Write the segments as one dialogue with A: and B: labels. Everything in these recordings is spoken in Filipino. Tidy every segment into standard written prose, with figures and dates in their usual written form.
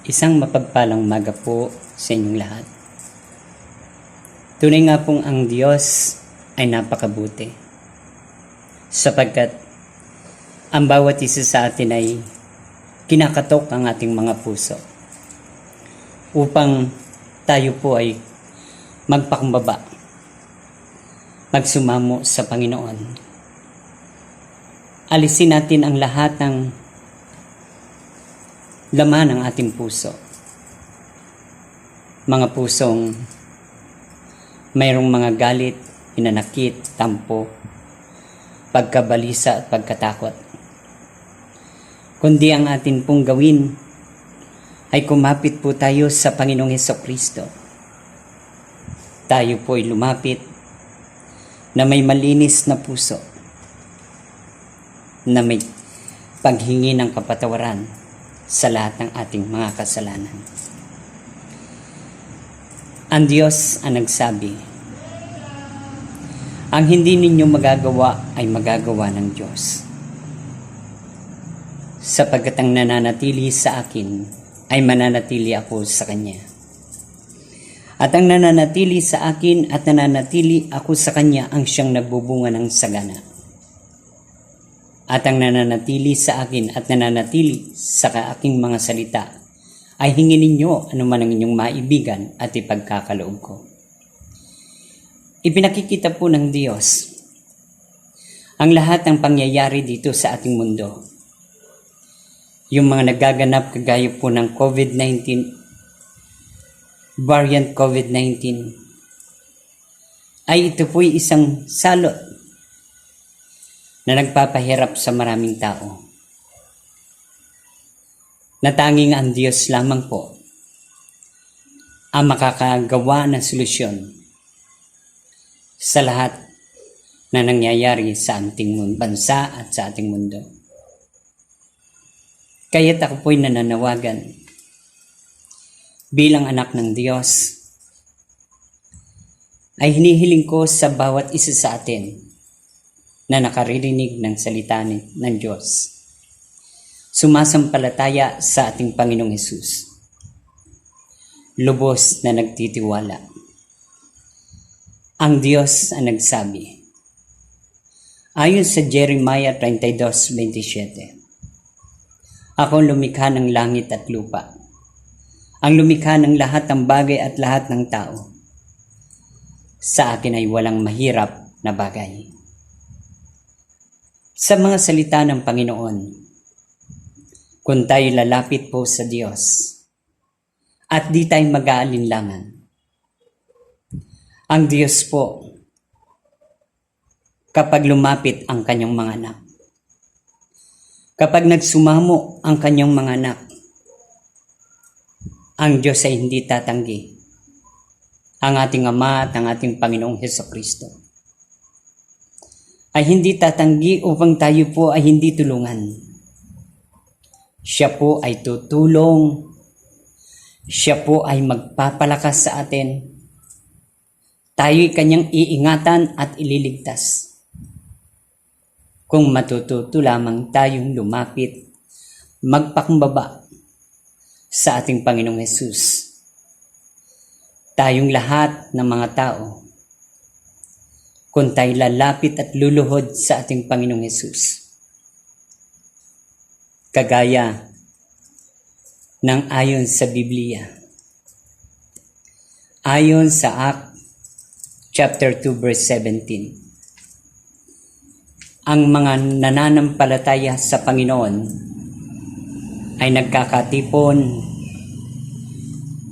A: Isang mapagpalang umaga po sa inyong lahat. Tunay nga pong ang Diyos ay napakabuti, sapagkat ang bawat isa sa atin ay kinakatok ang ating mga puso upang tayo po ay magpakumbaba, magsumamo sa Panginoon. Alisin natin ang lahat ng laman ng ating puso. Mga pusong mayroong mga galit, hinanakit, tampo, pagkabalisa at pagkatakot. Kundi ang atin pong gawin ay kumapit po tayo sa Panginoong Hesukristo. Tayo po ay lumapit na may malinis na puso, na may paghingi ng kapatawaran sa lahat ng ating mga kasalanan. Ang Diyos ang nagsabi, ang hindi ninyo magagawa ay magagawa ng Diyos. Sapagkat ang nananatili sa akin ay mananatili ako sa Kanya. At ang nananatili sa akin at nananatili ako sa Kanya ang siyang nagbubunga ng sagana. At ang nananatili sa akin at nananatili sa aking mga salita ay hingin ninyo anuman ang inyong maibigan at ipagkakaloob ko. Ipinakikita po ng Diyos ang lahat ng pangyayari dito sa ating mundo. Yung mga nagaganap kagaya po ng COVID-19, variant COVID-19, ay ito po'y isang salot na nagpapahirap sa maraming tao. Natanging ang Diyos lamang po ang makakagawa ng solusyon sa lahat na nangyayari sa ating bansa at sa ating mundo. Kaya't ako po'y nananawagan bilang anak ng Diyos ay hinihiling ko sa bawat isa sa atin na nakaririnig ng salita ng Diyos, sumasampalataya sa ating Panginoong Hesus, lubos na nagtitiwala. Ang Diyos ang nagsabi, ayon sa Jeremiah 32:27, ako lumikha ng langit at lupa, ang lumikha ng lahat ng bagay at lahat ng tao. Sa akin ay walang mahirap na bagay. Sa mga salita ng Panginoon, kung tayo lalapit po sa Diyos at di tayo mag-aalinlangan, ang Diyos po, kapag lumapit ang kanyang mga anak, kapag nagsumamo ang kanyang mga anak, ang Diyos ay hindi tatanggi ang ating Ama at ang ating Panginoong Hesukristo. Ay hindi tatanggi upang tayo po ay hindi tulungan. Siya po ay tutulong. Siya po ay magpapalakas sa atin. Tayo'y kanyang iingatan at ililigtas. Kung matututo lamang tayong lumapit, magpakumbaba sa ating Panginoong Hesus. Tayong lahat ng mga tao, kung tayo lalapit at luluhod sa ating Panginoong Hesus. Kagaya ng ayon sa Biblia. Ayon sa Acts chapter 2 verse 17. Ang mga nananampalataya sa Panginoon ay nagkakatipon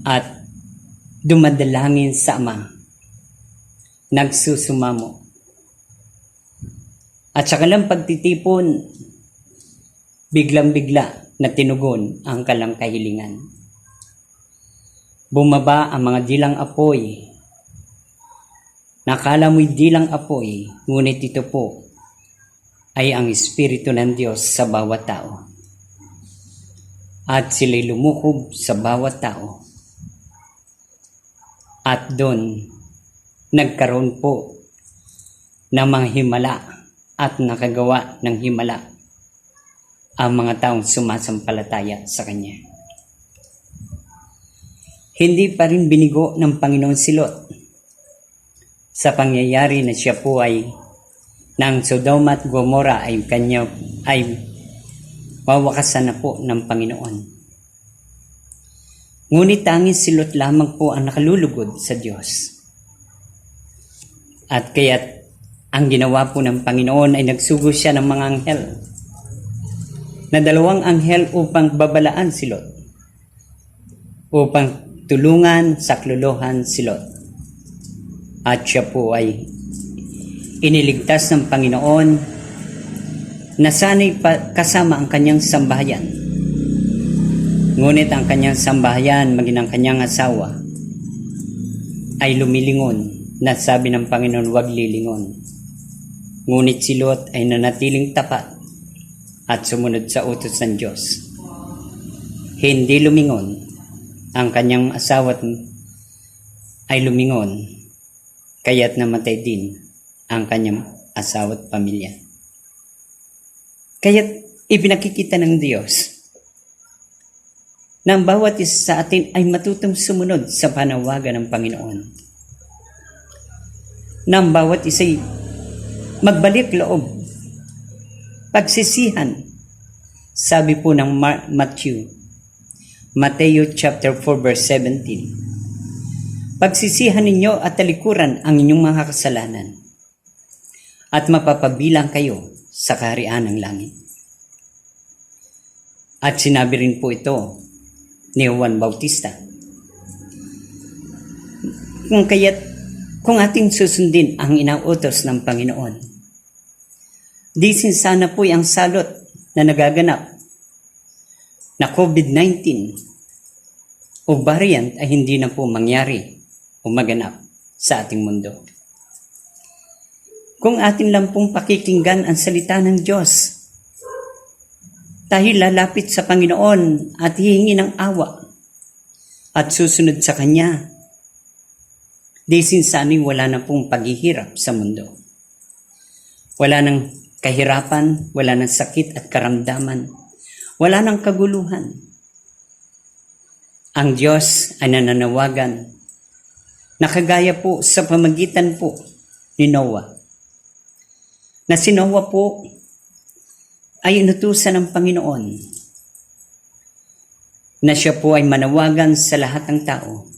A: at dumadalangin sa Ama, nagsusumamo. At sa kanilang pagtitipon, biglang-bigla na tinugon ang kanilang kahilingan. Bumaba ang mga dilang apoy. Nakala mo'y dilang apoy, ngunit ito po ay ang Espiritu ng Diyos sa bawat tao. At sila'y lumukob sa bawat tao. At doon, nagkaroon po ng mga himala at nakagawa ng himala ang mga taong sumasampalataya sa Kanya. hindi pa rin binigo ng Panginoon si Lot sa pangyayari na siya po ay ng Sodoma at Gomora ay wawakasan na po ng Panginoon. Ngunit tanging si Lot lamang po ang nakalulugod sa Diyos. At kaya't ang ginawa po ng Panginoon ay nagsugo siya ng mga anghel na 2 anghel upang babalaan si Lot, upang tulungan, saklolohan si Lot. At siya po ay iniligtas ng Panginoon na sana'y kasama ang kanyang sambahayan. Ngunit ang kanyang sambahayan, maging ang kanyang asawa, ay lumilingon na sabi ng Panginoon, huwag lilingon. Ngunit si Lot ay nanatiling tapat at sumunod sa utos ng Diyos. Hindi lumingon. Ang kanyang asawa ay lumingon, kaya't namatay din ang kanyang asawa at pamilya. Kaya't ipinakikita ng Diyos na ang bawat isa sa atin ay matutong sumunod sa panawagan ng Panginoon. Na ang bawat isa'y magbalik loob, pagsisihan. Sabi po ng Mateo chapter 4 verse 17, pagsisihan ninyo at talikuran ang inyong mga kasalanan at mapapabilang kayo sa kaharian ng langit. At sinabi rin po ito ni Juan Bautista. Kung ating susundin ang inautos ng Panginoon, di sana po ang salot na nagaganap na COVID-19 o variant ay hindi na po mangyari o maganap sa ating mundo. Kung atin lang pong pakikinggan ang salita ng Diyos, tayo lalapit sa Panginoon at hihingi ng awa at susunod sa Kanya, di sana'y wala na pong paghihirap sa mundo. Wala nang kahirapan, wala nang sakit at karamdaman, wala nang kaguluhan. Ang Diyos ay nananawagan na kagaya po sa pamagitan po ni Noah, na si Noah po ay inutusan ng Panginoon na siya po ay manawagan sa lahat ng tao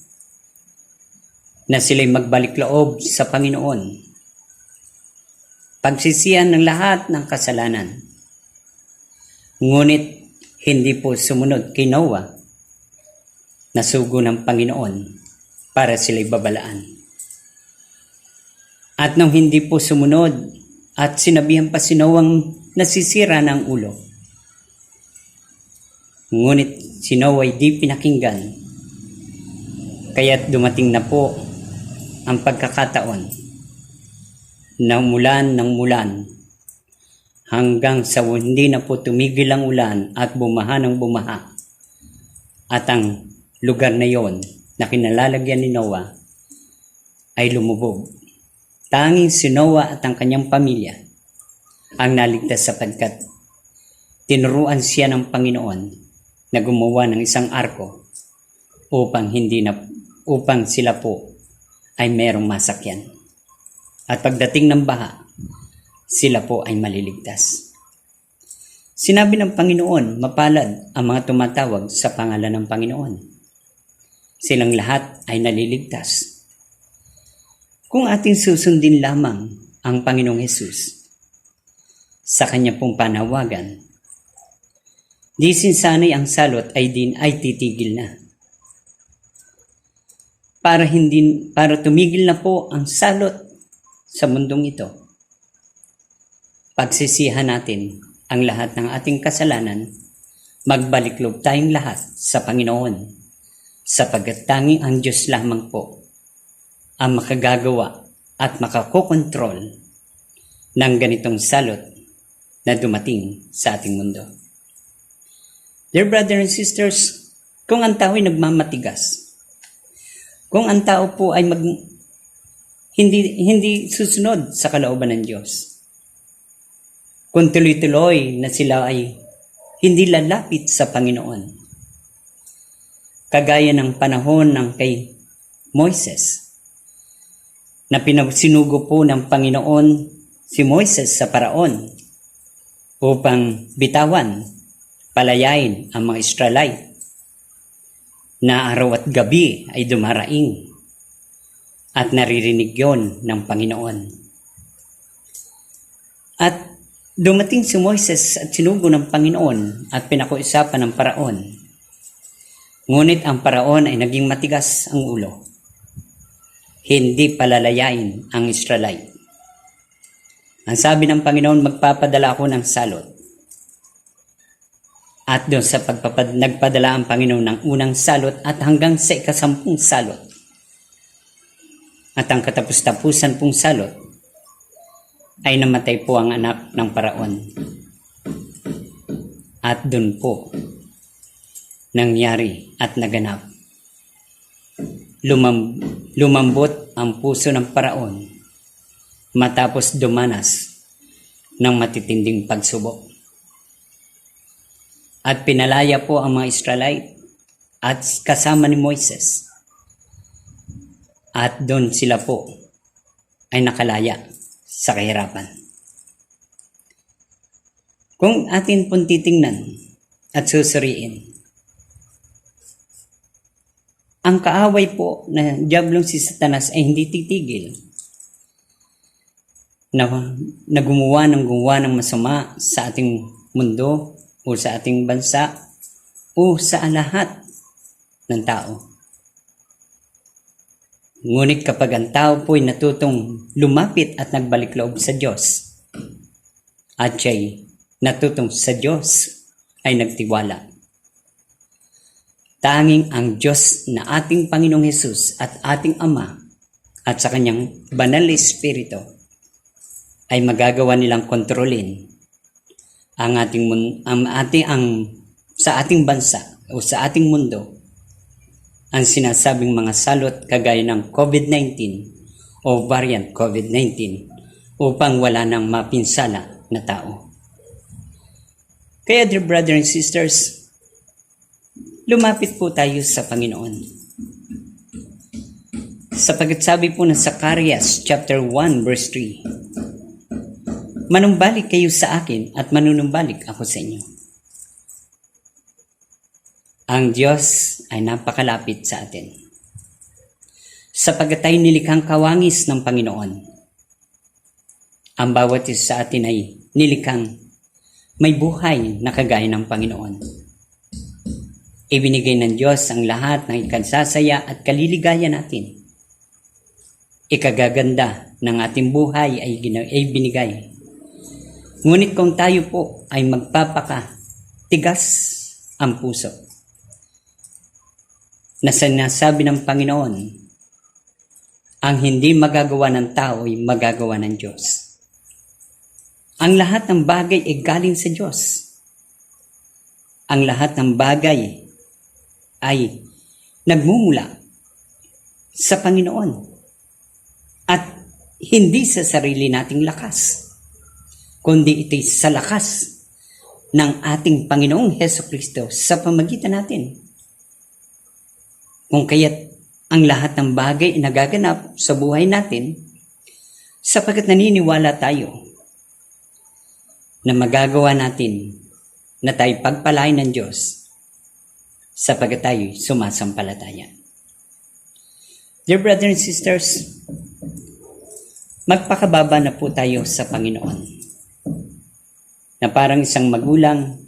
A: na sila'y magbalik loob sa Panginoon, pagsisihan ng lahat ng kasalanan. Ngunit hindi po sumunod kay Noah na sugo ng Panginoon para sila'y babalaan. At nung hindi po sumunod at sinabihan pa si Noah nasisira ng ulo, ngunit si Noah ay di pinakinggan, kaya't dumating na po ang pagkakataon na umulan ng mulan hanggang sa hindi na po tumigil ang ulan at bumaha ng bumaha. At ang lugar na yon na kinalalagyan ni Noah ay lumubog. Tanging si Noah at ang kanyang pamilya ang naligtas sapagkat tinuruan siya ng Panginoon na gumawa ng isang arko upang sila po ay merong masakyan. At pagdating ng baha, sila po ay maliligtas. Sinabi ng Panginoon, mapalad ang mga tumatawag sa pangalan ng Panginoon. Silang lahat ay naliligtas. Kung ating susundin lamang ang Panginoong Hesus sa kanya pong panawagan, di sana'y ang salot ay titigil na. Para tumigil na po ang salot sa mundong ito, pagsisihan natin ang lahat ng ating kasalanan, magbalik loob tayong lahat sa Panginoon, sapagkat tanging ang Diyos lamang po ang makagagawa at makakokontrol ng ganitong salot na dumating sa ating mundo. Dear brothers and sisters, kung ang tao ay nagmamatigas, kung ang tao po ay hindi susunod sa kalooban ng Diyos, kung tuloy-tuloy na sila ay hindi lalapit sa Panginoon, kagaya ng panahon ng kay Moises, na sinugo po ng Panginoon si Moises sa paraon upang bitawan, palayain ang mga Israelite na araw at gabi ay dumaraing at naririnig yon ng Panginoon. At dumating si Moises at sinugo ng Panginoon at pinakiusapan ng paraon. Ngunit ang paraon ay naging matigas ang ulo. Hindi palalayain ang Israelite. Ang sabi ng Panginoon, magpapadala ako ng salot. At doon sa nagpadala ang Panginoon ng unang salot at hanggang sa ika-10 salot. At ang katapus-tapusan pong salot ay namatay po ang anak ng paraon. At doon po nangyari at naganap. Lumambot ang puso ng paraon matapos dumanas ng matitinding pagsubok. At pinalaya po ang mga Israelite at kasama ni Moises. At doon sila po ay nakalaya sa kahirapan. Kung atin pong titingnan at susuriin, ang kaaway po na diablong si Satanas ay hindi titigil na gumawa ng masama sa ating mundo o sa ating bansa o sa lahat ng tao. Ngunit kapag ang tao po ay natutong lumapit at nagbalik loob sa Diyos at siya'y natutong sa Diyos ay nagtiwala, tanging ang Diyos na ating Panginoong Hesus at ating Ama at sa Kanyang Banal Espiritu ay magagawa nilang kontrolin sa ating bansa o sa ating mundo ang sinasabing mga salot kagaya ng COVID-19 o variant COVID-19 upang wala nang mapinsala na tao. Kaya dear brothers and sisters, lumapit po tayo sa Panginoon. Sapagkat sabi po ng Zacarias chapter 1 verse 3, manumbalik kayo sa akin at manunumbalik ako sa inyo. Ang Diyos ay napakalapit sa atin. Sapagkat tayo nilikhang kawangis ng Panginoon. Ang bawat isa sa atin ay nilikhang may buhay na kagaya ng Panginoon. Ibinigay ng Diyos ang lahat ng ikansasaya at kaliligaya natin. Ikagaganda ng ating buhay ay binigay. Ngunit kung tayo po ay magpapakatigas ang puso, na sinasabi ng Panginoon, ang hindi magagawa ng tao ay magagawa ng Diyos. Ang lahat ng bagay ay galing sa Diyos. Ang lahat ng bagay ay nagmumula sa Panginoon at hindi sa sarili nating lakas, kundi ito'y sa lakas ng ating Panginoong Hesukristo sa pamagitan natin. Kung kaya't ang lahat ng bagay ay nagaganap sa buhay natin sapagkat naniniwala tayo na magagawa natin na tayo pagpalain ng Diyos sapagkat tayo sumasampalataya. Dear brothers and sisters, magpakababa na po tayo sa Panginoon. Na parang isang magulang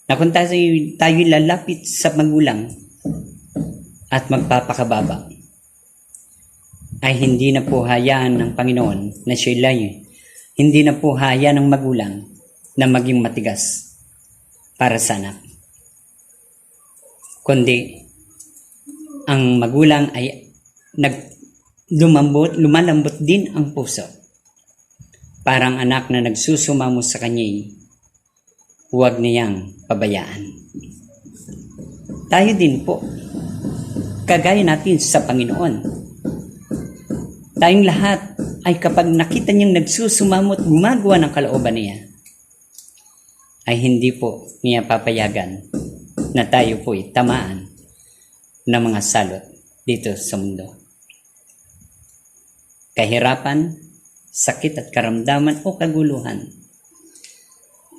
A: na kung tayo lalapit sa magulang at magpapakababa, ay hindi na po hayaan ng Panginoon na siya hindi na po hayaan ng magulang na maging matigas para sa anak. Kundi ang magulang ay lumalambot din ang puso. Parang anak na nagsusumamo sa kanya, huwag niyang pabayaan. Tayo din po, kagaya natin sa Panginoon. Tayong lahat ay kapag nakita niyang nagsusumamo at gumagawa ng kalooban niya, ay hindi po niya papayagan na tayo po'y tamaan na mga salot dito sa mundo. Kahirapan, sakit at karamdaman o kaguluhan.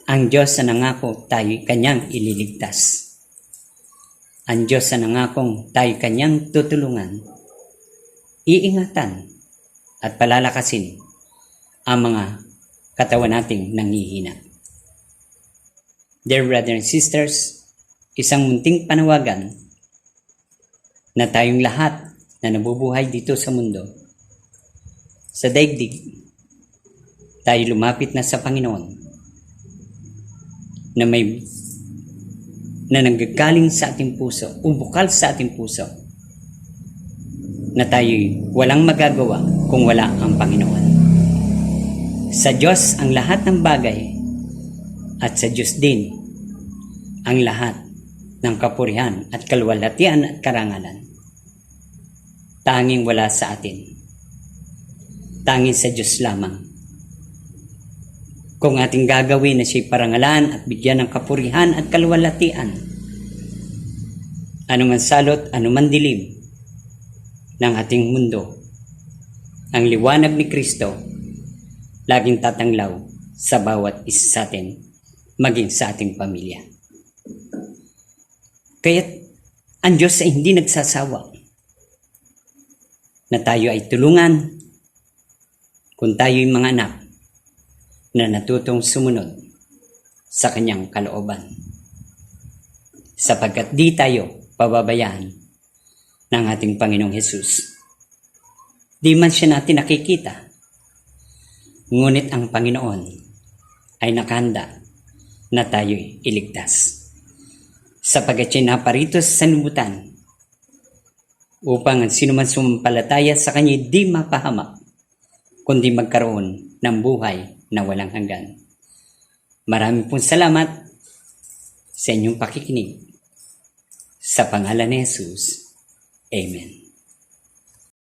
A: Ang Diyos na nangako tayo kanyang ililigtas. Ang Diyos na nangakong tayo kanyang tutulungan, iingatan at palalakasin ang mga katawan nating nanghihina. Dear brothers and sisters, isang munting panawagan na tayong lahat na nabubuhay dito sa mundo, sa daigdig, tayo lumapit na sa Panginoon na nanggagaling sa ating puso, bukal sa ating puso, na tayo'y walang magagawa kung wala ang Panginoon. Sa Diyos ang lahat ng bagay at sa Diyos din ang lahat ng kapurihan at kaluwalhatian at karangalan. Tanging wala sa atin. Tanging sa Diyos lamang. Kung ating gagawin na siya'y parangalan at bigyan ng kapurihan at kaluwalhatian, anuman salot, anuman dilim ng ating mundo, ang liwanag ni Kristo laging tatanglaw sa bawat isa sa atin, maging sa ating pamilya. Kaya't ang Diyos ay hindi nagsasawa na tayo ay tulungan kung tayo'y mga anak na natutong sumunod sa kanyang kalooban. Sapagkat di tayo pababayaan ng ating Panginoong Hesus. Di man siya natin nakikita, ngunit ang Panginoon ay nakahanda na tayo'y iligtas. Sapagkat siya naparito sa sanlibutan upang ang sinuman sumampalataya sa kanya di mapahamak, kundi magkaroon ng buhay na walang hanggan. Maraming pong salamat sa inyong pakikinig. Sa pangalan ni Jesus, Amen.